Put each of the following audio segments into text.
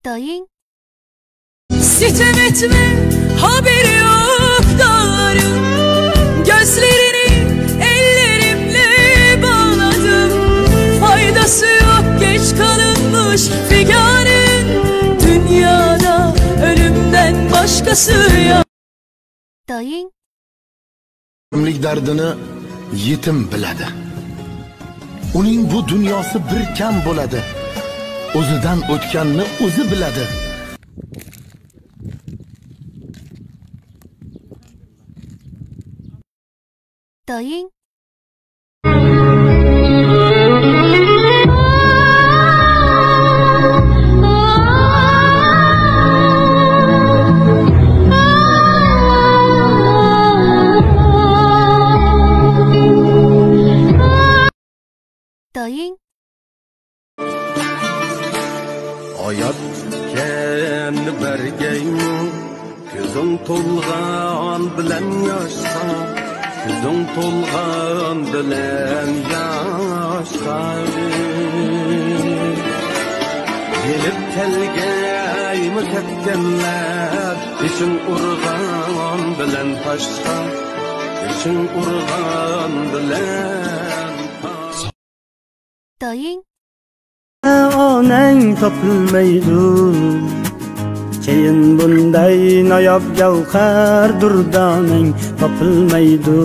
Dayın. Sitem etme, haberi yok dağların. Gözlerini ellerimle bağladım. Faydası yok, geç kalınmış figanın. Dünyada ölümden başkası yok. Dayın. Ömrlik dardini yetim biladi. Uning bu dunyosi bir kam bo'ladi. O'zidan o'tganni o'zi biladi. Dayın. Dayın. Hayatken bergeymi Gözüm tolgan bilen yaşa Gözüm tolgan bilen yaşa Gelip kelgeymi ketkenler İşin urgan bilen taşta İşin urgan bilen taşta Dayın. Onang topilmaydi keyin bunday noyob gavhar durdoning topilmaydi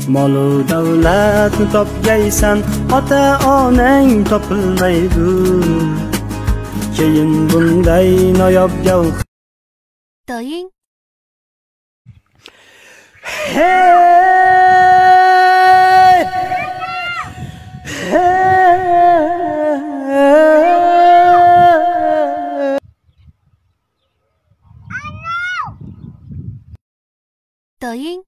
molu davlatni topgaysan ota onang topilmaydi keyin bunday noyob gavhar Dayın. Dayın.